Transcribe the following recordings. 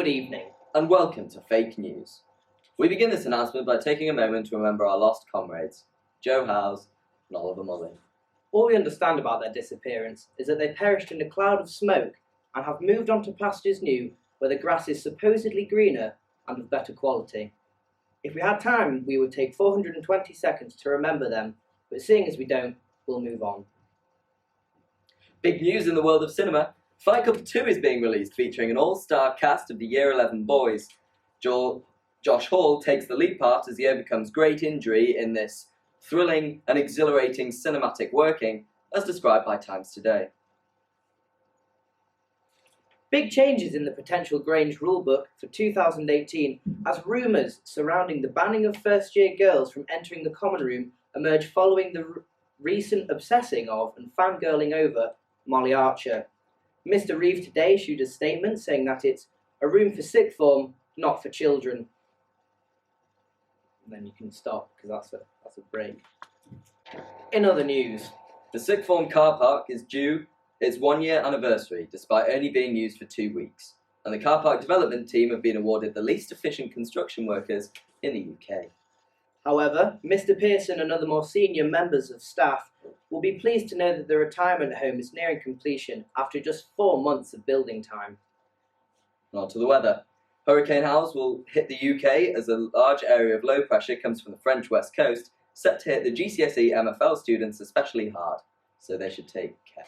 Good evening. And welcome to Fake News. We begin this announcement by taking a moment to remember our lost comrades, Joe Howes and Oliver Mullin. All we understand about their disappearance is that they perished in a cloud of smoke and have moved on to pastures new where the grass is supposedly greener and of better quality. If we had time, we would take 420 seconds to remember them, but seeing as we don't, we'll move on. Big news in the world of cinema. Fight Club 2 is being released, featuring an all-star cast of the Year 11 boys. Josh Hall takes the lead part as he overcomes great injury in this thrilling and exhilarating cinematic working, as described by Times Today. Big changes in the potential Grange rulebook for 2018 as rumours surrounding the banning of first-year girls from entering the common room emerge following the recent obsessing of and fangirling over Molly Archer. Mr. Reeve today issued a statement saying that it's a room for sixth form, not for children. And then you can stop, because that's a break. In other news, the sixth form car park is due its 1-year anniversary, despite only being used for 2 weeks. And the car park development team have been awarded the least efficient construction workers in the UK. However, Mr. Pearson and other more senior members of staff will be pleased to know that the retirement home is nearing completion after just 4 months of building time. On to the weather. Hurricane Howes will hit the UK as a large area of low pressure comes from the French west coast, set to hit the GCSE MFL students especially hard, so they should take care.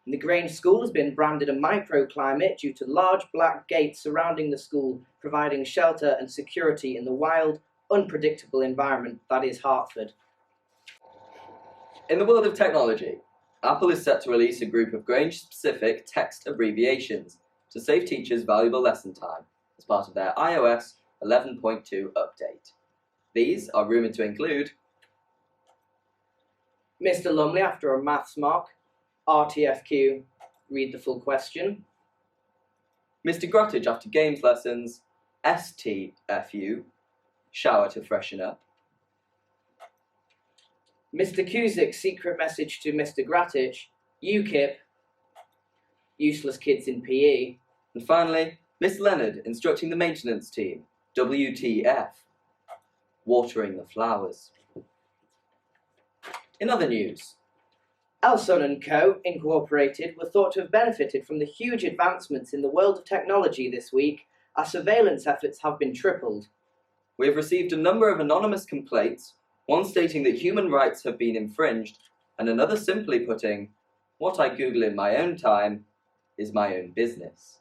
The Grange School has been branded a microclimate due to large black gates surrounding the school, providing shelter and security in the wild, unpredictable environment that is Hertford. In the world of technology, Apple is set to release a group of Grange-specific text abbreviations to save teachers valuable lesson time as part of their iOS 11.2 update. These are rumoured to include Mr. Lumley after a maths mark, RTFQ, read the full question. Mr. Grottage after games lessons, STFU, shower to freshen up. Mr. Cusick's secret message to Mr. Gratich, UKIP, useless kids in PE. And finally, Miss Leonard instructing the maintenance team, WTF, watering the flowers. In other news, Elson & Co. Incorporated were thought to have benefited from the huge advancements in the world of technology this week, as surveillance efforts have been tripled. We have received a number of anonymous complaints, one stating that human rights have been infringed, and another simply putting, what I Google in my own time is my own business.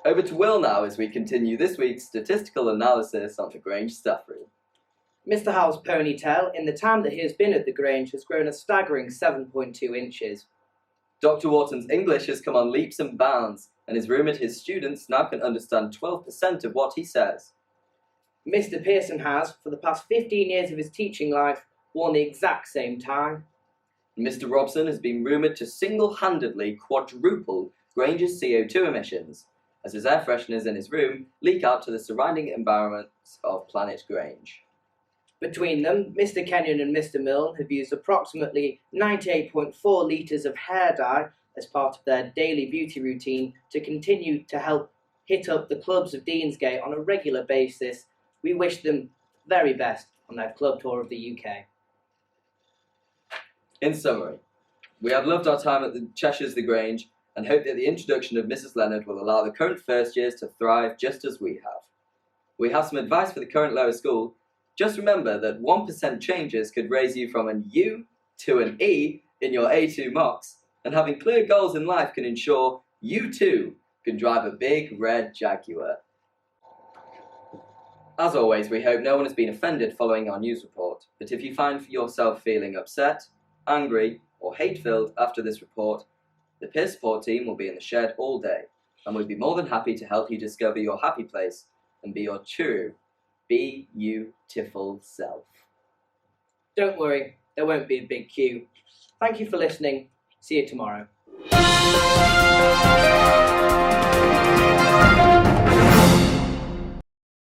Over to Will now as we continue this week's statistical analysis on the Grange Staff Room. Mr. Howell's ponytail, in the time that he has been at the Grange, has grown a staggering 7.2 inches. Dr. Wharton's English has come on leaps and bounds, and is rumoured his students now can understand 12% of what he says. Mr. Pearson has, for the past 15 years of his teaching life, worn the exact same tie. Mr. Robson has been rumoured to single-handedly quadruple Grange's CO2 emissions, as his air fresheners in his room leak out to the surrounding environments of Planet Grange. Between them, Mr. Kenyon and Mr. Milne have used approximately 98.4 litres of hair dye as part of their daily beauty routine to continue to help hit up the clubs of Deansgate on a regular basis. We wish them very best on their club tour of the UK. In summary, we have loved our time at the Cheshire's The Grange and hope that the introduction of Mrs. Leonard will allow the current first years to thrive just as we have. We have some advice for the current lower school. Just remember that 1% changes could raise you from an U to an E in your A2 mocks, and having clear goals in life can ensure you too can drive a big red Jaguar. As always, we hope no one has been offended following our news report, but if you find yourself feeling upset, angry, or hate-filled after this report, the peer support team will be in the shed all day, and we'd be more than happy to help you discover your happy place and be your true, beautiful self. Don't worry, there won't be a big queue. Thank you for listening. See you tomorrow.